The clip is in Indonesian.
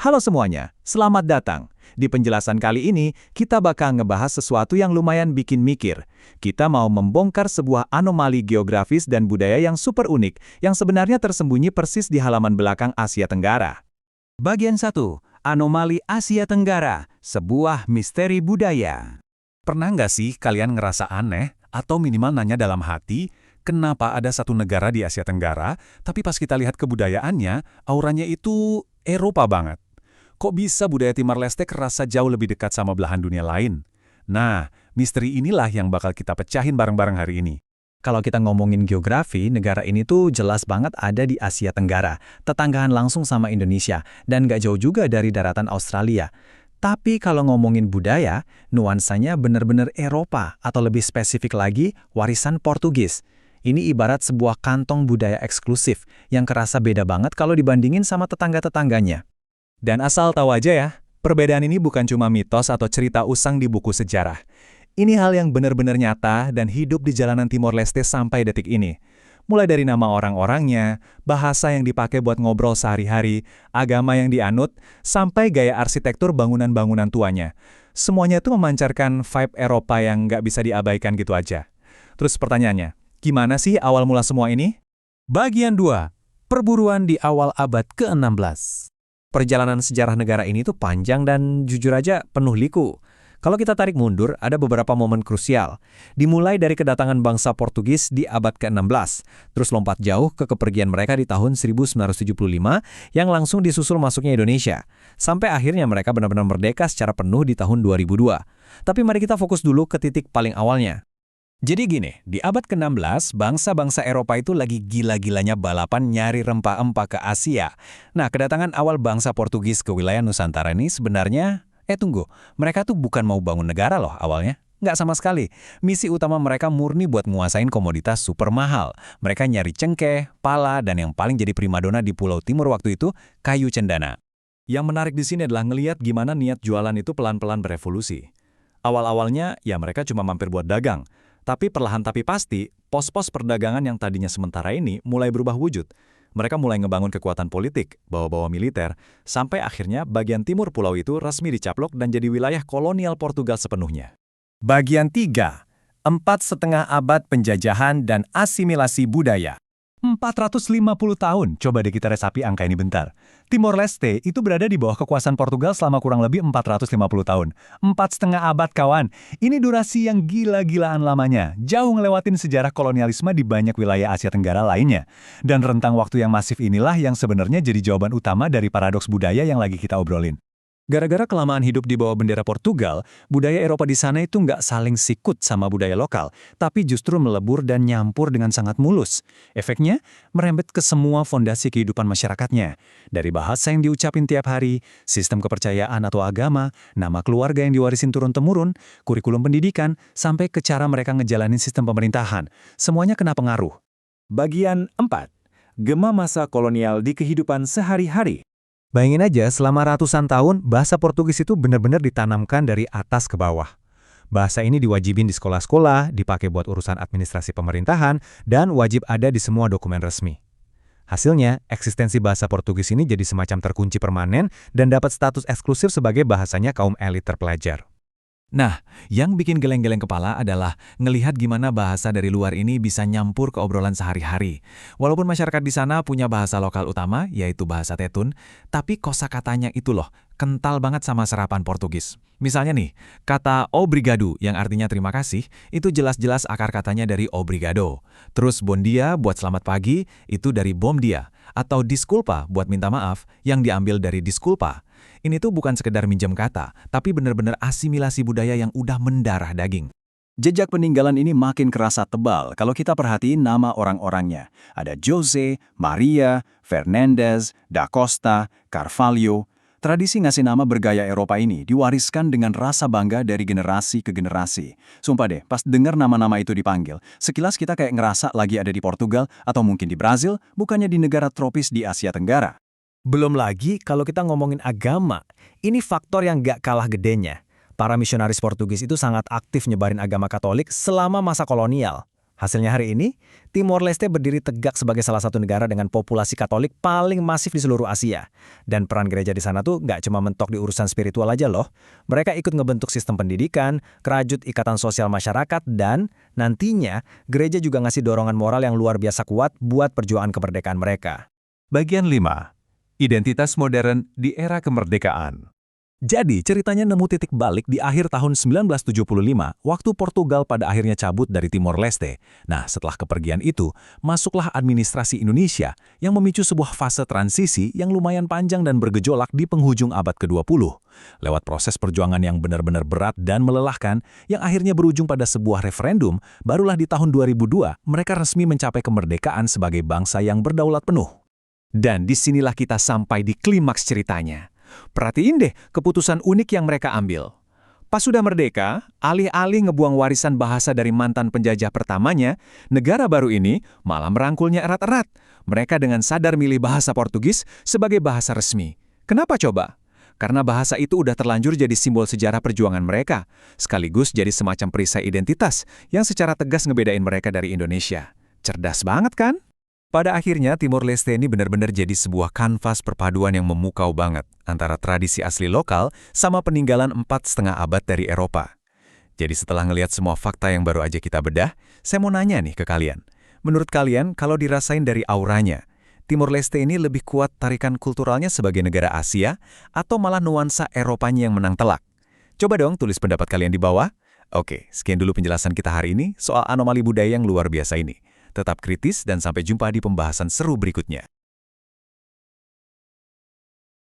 Halo semuanya, selamat datang. Di penjelasan kali ini, kita bakal ngebahas sesuatu yang lumayan bikin mikir. Kita mau membongkar sebuah anomali geografis dan budaya yang super unik, yang sebenarnya tersembunyi persis di halaman belakang Asia Tenggara. Bagian 1. Anomali Asia Tenggara, sebuah misteri budaya. Pernah nggak sih kalian ngerasa aneh, atau minimal nanya dalam hati, kenapa ada satu negara di Asia Tenggara, tapi pas kita lihat kebudayaannya, auranya itu Eropa banget? Kok bisa budaya Timor Leste kerasa jauh lebih dekat sama belahan dunia lain? Nah, misteri inilah yang bakal kita pecahin bareng-bareng hari ini. Kalau kita ngomongin geografi, negara ini tuh jelas banget ada di Asia Tenggara, tetanggaan langsung sama Indonesia, dan nggak jauh juga dari daratan Australia. Tapi kalau ngomongin budaya, nuansanya bener-bener Eropa, atau lebih spesifik lagi, warisan Portugis. Ini ibarat sebuah kantong budaya eksklusif, yang kerasa beda banget kalau dibandingin sama tetangga-tetangganya. Dan asal tahu aja ya, perbedaan ini bukan cuma mitos atau cerita usang di buku sejarah. Ini hal yang benar-benar nyata dan hidup di jalanan Timor Leste sampai detik ini. Mulai dari nama orang-orangnya, bahasa yang dipakai buat ngobrol sehari-hari, agama yang dianut, sampai gaya arsitektur bangunan-bangunan tuanya. Semuanya itu memancarkan vibe Eropa yang nggak bisa diabaikan gitu aja. Terus pertanyaannya, gimana sih awal mula semua ini? Bagian 2. Perburuan di awal abad ke-16. Perjalanan sejarah negara ini tuh panjang dan jujur aja penuh liku. Kalau kita tarik mundur, ada beberapa momen krusial. Dimulai dari kedatangan bangsa Portugis di abad ke-16, terus lompat jauh ke kepergian mereka di tahun 1975 yang langsung disusul masuknya Indonesia. Sampai akhirnya mereka benar-benar merdeka secara penuh di tahun 2002. Tapi mari kita fokus dulu ke titik paling awalnya. Jadi gini, di abad ke-16, bangsa-bangsa Eropa itu lagi gila-gilanya balapan nyari rempah-rempah ke Asia. Nah, kedatangan awal bangsa Portugis ke wilayah Nusantara ini sebenarnya, tunggu, mereka tuh bukan mau bangun negara loh awalnya. Nggak sama sekali. Misi utama mereka murni buat nguasain komoditas super mahal. Mereka nyari cengkeh, pala, dan yang paling jadi primadona di Pulau Timur waktu itu, kayu cendana. Yang menarik di sini adalah ngelihat gimana niat jualan itu pelan-pelan berevolusi. Awal-awalnya, ya mereka cuma mampir buat dagang. Tapi perlahan tapi pasti, pos-pos perdagangan yang tadinya sementara ini mulai berubah wujud. Mereka mulai ngebangun kekuatan politik, bawa-bawa militer, sampai akhirnya bagian timur pulau itu resmi dicaplok dan jadi wilayah kolonial Portugal sepenuhnya. Bagian 3. 4,5 abad penjajahan dan asimilasi budaya. 450 tahun, coba deh kita resapi angka ini bentar. Timor Leste itu berada di bawah kekuasaan Portugal selama kurang lebih 450 tahun. 4,5 abad kawan, ini durasi yang gila-gilaan lamanya, jauh ngelewatin sejarah kolonialisme di banyak wilayah Asia Tenggara lainnya. Dan rentang waktu yang masif inilah yang sebenarnya jadi jawaban utama dari paradoks budaya yang lagi kita obrolin. Gara-gara kelamaan hidup di bawah bendera Portugal, budaya Eropa di sana itu nggak saling sikut sama budaya lokal, tapi justru melebur dan nyampur dengan sangat mulus. Efeknya, merembet ke semua fondasi kehidupan masyarakatnya. Dari bahasa yang diucapin tiap hari, sistem kepercayaan atau agama, nama keluarga yang diwarisin turun-temurun, kurikulum pendidikan, sampai ke cara mereka ngejalanin sistem pemerintahan. Semuanya kena pengaruh. Bagian 4. Gema masa kolonial di kehidupan sehari-hari. Bayangin aja, selama ratusan tahun, bahasa Portugis itu benar-benar ditanamkan dari atas ke bawah. Bahasa ini diwajibin di sekolah-sekolah, dipakai buat urusan administrasi pemerintahan, dan wajib ada di semua dokumen resmi. Hasilnya, eksistensi bahasa Portugis ini jadi semacam terkunci permanen dan dapat status eksklusif sebagai bahasanya kaum elit terpelajar. Nah, yang bikin geleng-geleng kepala adalah ngelihat gimana bahasa dari luar ini bisa nyampur ke obrolan sehari-hari. Walaupun masyarakat di sana punya bahasa lokal utama, yaitu bahasa Tetun, tapi kosakatanya itu loh, kental banget sama serapan Portugis. Misalnya nih, kata obrigado yang artinya terima kasih, itu jelas-jelas akar katanya dari obrigado. Terus bom dia buat selamat pagi, itu dari bom dia. Atau disculpa buat minta maaf, yang diambil dari disculpa. Ini tuh bukan sekedar minjem kata, tapi benar-benar asimilasi budaya yang udah mendarah daging. Jejak peninggalan ini makin kerasa tebal kalau kita perhatiin nama orang-orangnya. Ada Jose, Maria, Fernandes, Da Costa, Carvalho. Tradisi ngasih nama bergaya Eropa ini diwariskan dengan rasa bangga dari generasi ke generasi. Sumpah deh, pas dengar nama-nama itu dipanggil, sekilas kita kayak ngerasa lagi ada di Portugal atau mungkin di Brazil, bukannya di negara tropis di Asia Tenggara. Belum lagi kalau kita ngomongin agama, ini faktor yang gak kalah gedenya. Para misionaris Portugis itu sangat aktif nyebarin agama Katolik selama masa kolonial. Hasilnya hari ini, Timor Leste berdiri tegak sebagai salah satu negara dengan populasi Katolik paling masif di seluruh Asia. Dan peran gereja di sana tuh nggak cuma mentok di urusan spiritual aja loh. Mereka ikut ngebentuk sistem pendidikan, kerajut ikatan sosial masyarakat, dan nantinya gereja juga ngasih dorongan moral yang luar biasa kuat buat perjuangan kemerdekaan mereka. Bagian 5. Identitas modern di era kemerdekaan. Jadi, ceritanya nemu titik balik di akhir tahun 1975, waktu Portugal pada akhirnya cabut dari Timor Leste. Nah, setelah kepergian itu, masuklah administrasi Indonesia yang memicu sebuah fase transisi yang lumayan panjang dan bergejolak di penghujung abad ke-20. Lewat proses perjuangan yang benar-benar berat dan melelahkan, yang akhirnya berujung pada sebuah referendum, barulah di tahun 2002, mereka resmi mencapai kemerdekaan sebagai bangsa yang berdaulat penuh. Dan disinilah kita sampai di klimaks ceritanya. Perhatiin deh keputusan unik yang mereka ambil. Pas sudah merdeka, alih-alih ngebuang warisan bahasa dari mantan penjajah pertamanya, negara baru ini malah merangkulnya erat-erat. Mereka dengan sadar milih bahasa Portugis sebagai bahasa resmi. Kenapa coba? Karena bahasa itu udah terlanjur jadi simbol sejarah perjuangan mereka, sekaligus jadi semacam perisai identitas yang secara tegas ngebedain mereka dari Indonesia. Cerdas banget kan? Pada akhirnya, Timor Leste ini benar-benar jadi sebuah kanvas perpaduan yang memukau banget antara tradisi asli lokal sama peninggalan 4,5 abad dari Eropa. Jadi setelah ngelihat semua fakta yang baru aja kita bedah, saya mau nanya nih ke kalian. Menurut kalian, kalau dirasain dari auranya, Timor Leste ini lebih kuat tarikan kulturalnya sebagai negara Asia atau malah nuansa Eropanya yang menang telak? Coba dong tulis pendapat kalian di bawah. Oke, sekian dulu penjelasan kita hari ini soal anomali budaya yang luar biasa ini. Tetap kritis dan sampai jumpa di pembahasan seru berikutnya.